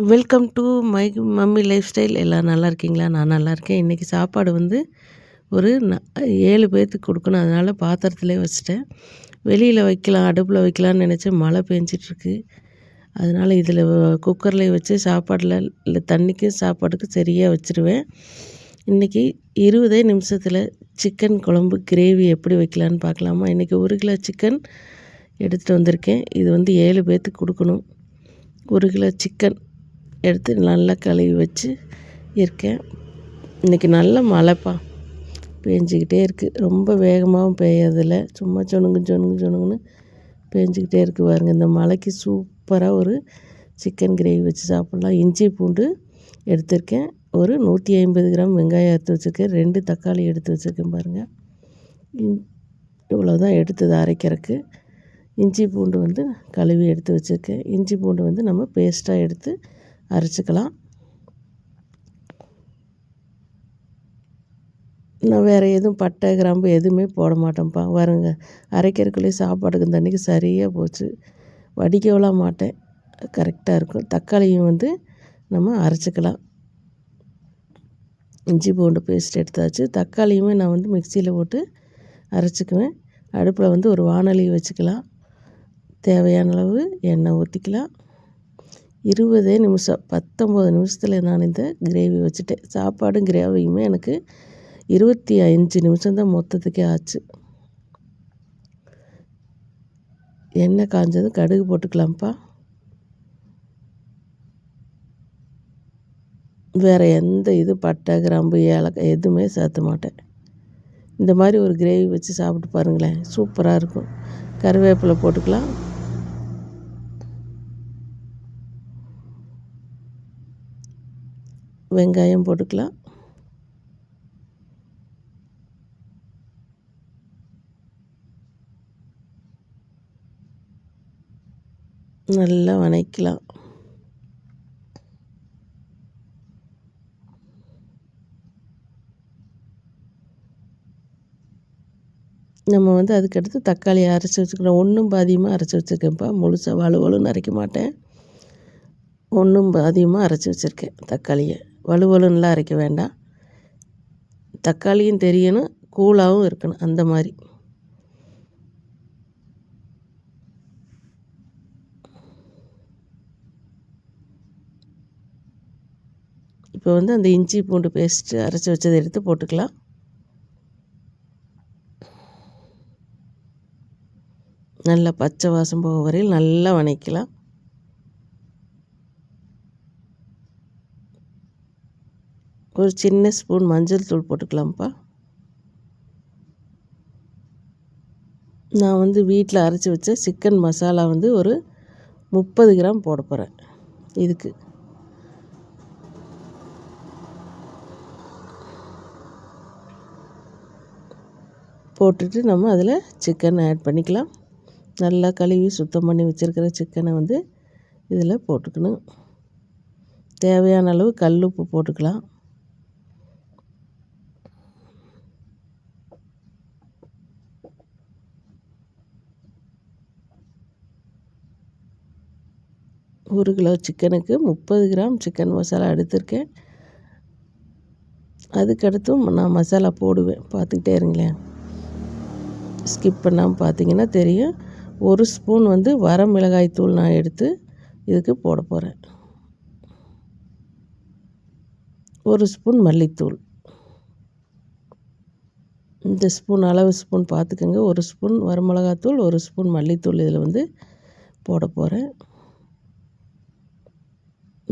Welcome to my mummy life style. எல்லாம் நல்லா இருக்கீங்களா? நான் நல்லா இருக்கேன். இன்றைக்கி சாப்பாடு வந்து ஒரு 7 பேர்த்துக்கு கொடுக்கணும். அதனால் பாத்திரத்திலே வச்சுட்டேன். வெளியில் வைக்கலாம், அடுப்பில் வைக்கலான்னு நினச்சேன். மழை பெஞ்சிட்ருக்கு. அதனால் இதில் குக்கர்லேயே வச்சு சாப்பாடில் இல்லை தண்ணிக்கும் சாப்பாட்டுக்கும் சரியாக வச்சுருவேன். இன்றைக்கி 20 நிமிஷத்தில் சிக்கன் குழம்பு கிரேவி எப்படி வைக்கலான்னு பார்க்கலாமா? இன்றைக்கி 1 கிலோ சிக்கன் எடுத்துகிட்டு வந்திருக்கேன். இது வந்து 7 பேர்த்துக்கு கொடுக்கணும். 1 கிலோ சிக்கன் எடுத்து நல்லா கழுவி வச்சு இருக்கேன். இன்றைக்கி நல்ல மழைப்பா பேஞ்சிக்கிட்டே இருக்குது. ரொம்ப வேகமாகவும் பெய்யறதில்ல, சும்மா சொனுங்குன்னு பேஞ்சிக்கிட்டே இருக்குது பாருங்கள். இந்த மழைக்கு சூப்பராக ஒரு சிக்கன் கிரேவி வச்சு சாப்பிட்லாம். இஞ்சி பூண்டு எடுத்திருக்கேன். ஒரு 150 கிராம் வெங்காயம் எடுத்து வச்சுருக்கேன். 2 தக்காளி எடுத்து வச்சுருக்கேன் பாருங்கள். இவ்வளோ தான் எடுத்தது அரைக்கிறதுக்கு. இஞ்சி பூண்டு வந்து கழுவி எடுத்து வச்சுருக்கேன். இஞ்சி பூண்டு வந்து நம்ம பேஸ்ட்டாக எடுத்து அரைச்சிக்கலாம். நான் வேறு எதுவும் பட்டை கிராம்பு எதுவுமே போட மாட்டேன்ப்பா. வருங்க அரைக்கிறதுக்குள்ளேயே சாப்பாட்டுக்கு இந்த அன்றைக்கி சரியாக போச்சு. வடிக்கவும் மாட்டேன், கரெக்டாக இருக்கும். தக்காளியும் வந்து நம்ம அரைச்சிக்கலாம். இஞ்சி பூண்டு பேஸ்ட் எடுத்தாச்சு. தக்காளியுமே நான் வந்து மிக்சியில் போட்டு அரைச்சிக்குவேன். அடுப்பில் வந்து ஒரு வாணலி வச்சுக்கலாம். தேவையான அளவு எண்ணெய் ஊற்றிக்கலாம். 20 நிமிஷம் 19 நிமிஷத்தில் நான் இந்த கிரேவி வச்சுட்டேன். சாப்பாடும் கிரேவியுமே எனக்கு 25 நிமிஷம் தான் மொத்தத்துக்கே ஆச்சு. எண்ணெய் காஞ்சதும் கடுகு போட்டுக்கலாம்ப்பா. வேறு எந்த பட்டை கிராம்பு ஏலக்காய் எதுவுமே சேர்த்த மாட்டேன். இந்த மாதிரி ஒரு கிரேவி வச்சு சாப்பிட்டு பாருங்களேன், சூப்பராக இருக்கும். கருவேப்பிலை போட்டுக்கலாம். வெங்காயம் போட்டுக்கலாம். நல்லா வதக்கலாம். நம்ம வந்து அதுக்கடுத்து தக்காளியை அரைச்சி வச்சுக்கிறோம். ஒன்றும் பாதியமாக அரைச்சி வச்சுருக்கேன்ப்பா. முழுசாக வலுவலுன்னு அரைக்க மாட்டேன். ஒன்றும் பாதியமாக அரைச்சி வச்சுருக்கேன் தக்காளியை. வலுவலுன்னுலாம் அரைக்க வேண்டாம். தக்காளியும் தெரியணும், கூலாகவும் இருக்கணும், அந்த மாதிரி. இப்போ வந்து அந்த இஞ்சி பூண்டு பேஸ்ட்டு அரைச்சி வச்சதை எடுத்து போட்டுக்கலாம். நல்லா பச்சை வாசம் போக வரையில் நல்லா வதக்கலாம். ஒரு சின்ன ஸ்பூன் மஞ்சள் தூள் போட்டுக்கலாம்ப்பா. நான் வந்து வீட்டில் அரைச்சி வச்ச சிக்கன் மசாலா வந்து ஒரு 30 கிராம் போட போகிறேன். இதுக்கு போட்டுட்டு நம்ம அதில் சிக்கன் ஆட் பண்ணிக்கலாம். நல்லா கழுவி சுத்தம் பண்ணி வச்சுருக்கிற சிக்கனை வந்து இதில் போட்டுக்கணும். தேவையான அளவு கல் உப்பு போட்டுக்கலாம். ஒரு கிலோ சிக்கனுக்கு 30 கிராம் சிக்கன் மசாலா எடுத்திருக்கேன். அதுக்கடுத்தும் நான் மசாலா போடுவேன், பார்த்துக்கிட்டே இருங்களேன். ஸ்கிப் பண்ணாமல் பார்த்தீங்கன்னா தெரியும். 1 ஸ்பூன் வந்து வரமிளகாய் தூள் நான் எடுத்து இதுக்கு போட போகிறேன். 1 ஸ்பூன் மல்லித்தூள். இந்த ஸ்பூன் அளவு ஸ்பூன் பார்த்துக்கோங்க. 1 ஸ்பூன் வரமிளகாத்தூள், 1 ஸ்பூன் மல்லித்தூள் இதில் வந்து போட போகிறேன்.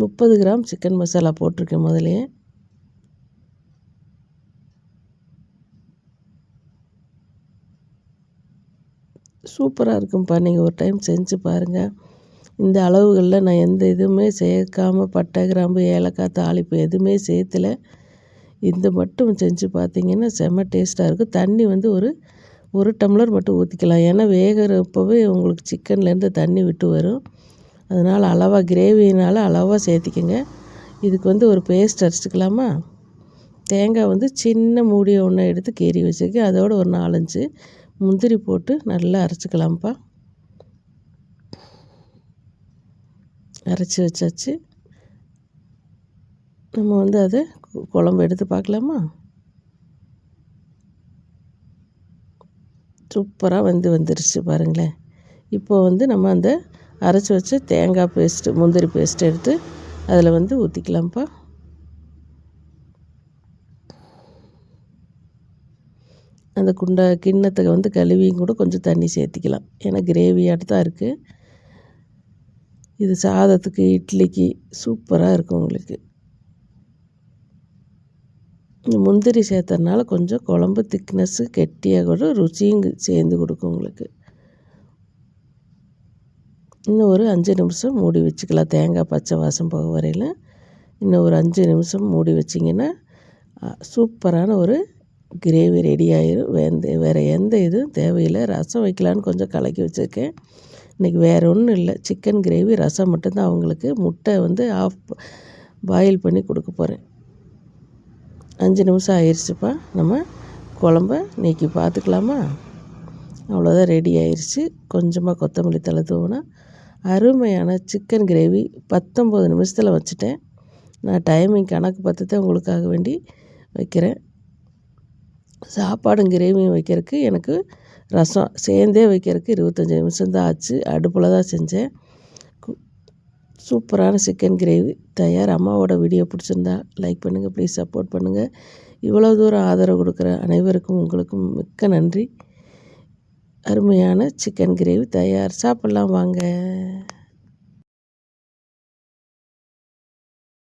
30 கிராம் சிக்கன் மசாலா போட்டிருக்கேன் முதலையே. சூப்பராக இருக்கும்ப்பா. நீங்கள் ஒரு டைம் செஞ்சு பாருங்கள். இந்த அளவுகளில் நான் எந்த இதுவுமே சேர்க்காமல் பட்டை கிராம்பு ஏலக்காய் தாளிப்பு எதுவுமே சேர்த்துல. இந்த மட்டும் செஞ்சு பார்த்தீங்கன்னா செம்ம டேஸ்ட்டாக இருக்கும். தண்ணி வந்து ஒரு டம்ளர் மட்டும் ஊற்றிக்கலாம். ஏன்னா வேகிறப்பவே உங்களுக்கு சிக்கன்லேருந்து தண்ணி விட்டு வரும். அதனால் அளவாக கிரேவினால் அளவாக சேர்த்திக்கங்க. இதுக்கு வந்து ஒரு பேஸ்ட் அரைச்சிக்கலாமா? தேங்காய் வந்து சின்ன மூடியை ஒன்று எடுத்து கீறி வச்சுருக்கேன். அதோடு ஒரு 4-5 முந்திரி போட்டு நல்லா நம்ம வந்து அதை குழம்பு எடுத்து பார்க்கலாமா? சூப்பராக வந்துருச்சு பாருங்களேன். இப்போ வந்து நம்ம அந்த அரைச்சி வச்ச தேங்காய் பேஸ்ட்டு, முந்திரி பேஸ்ட் எடுத்து அதில் வந்து ஊற்றிக்கலாம்ப்பா. அந்த கிண்ணத்துக்கு வந்து கழுவியும் கூட கொஞ்சம் தண்ணி சேர்த்திக்கலாம். ஏன்னா கிரேவியாட்டு தான் இருக்குது. இது சாதத்துக்கு, இட்லிக்கு சூப்பராக இருக்கும் உங்களுக்கு. இந்த முந்திரி சேர்த்தறனால கொஞ்சம் குழம்பு திக்னஸ்ஸு கெட்டியாக கூட ருசியும் சேர்ந்து கொடுக்கும் உங்களுக்கு. இன்னும் ஒரு 5 நிமிஷம் மூடி வச்சுக்கலாம். தேங்காய் பச்சை வாசம் போக வரையில் இன்னும் ஒரு 5 நிமிஷம் மூடி வச்சிங்கன்னா சூப்பரான ஒரு கிரேவி ரெடி ஆயிரும். வேறு எந்த இதுவும் தேவையில்லை. ரசம் வைக்கலான்னு கொஞ்சம் கலக்கி வச்சுருக்கேன். இன்றைக்கி வேறு ஒன்றும் இல்லை, சிக்கன் கிரேவி, ரசம் மட்டும்தான். அவங்களுக்கு முட்டை வந்து பாயில் பண்ணி கொடுக்க போகிறேன். 5 நிமிஷம் ஆயிடுச்சுப்பா. நம்ம குழம்ப நீக்கி பார்த்துக்கலாமா? அவ்வளோதான், ரெடி ஆயிடுச்சு. கொஞ்சமாக கொத்தமல்லி தழை தூவினா அருமையான சிக்கன் கிரேவி 19 நிமிஷத்தில் வச்சுட்டேன். நான் டைமிங் கணக்கு பார்த்து தான் உங்களுக்காக வேண்டி வைக்கிறேன். சாப்பாடும் கிரேவியும் வைக்கிறதுக்கு எனக்கு ரசம் சேர்ந்தே வைக்கிறதுக்கு 25 நிமிஷம் தான் ஆச்சு. அடுப்பில் தான் செஞ்சேன். சூப்பரான சிக்கன் கிரேவி தயார். அம்மாவோட வீடியோ பிடிச்சிருந்தா லைக் பண்ணுங்கள், ப்ளீஸ் சப்போர்ட் பண்ணுங்கள். இவ்வளோ தூரம் ஆதரவு கொடுக்குற அனைவருக்கும் உங்களுக்கும் மிக்க நன்றி. அருமையான சிக்கன் கிரேவி தயார். சாப்பிட்லாம் வாங்க.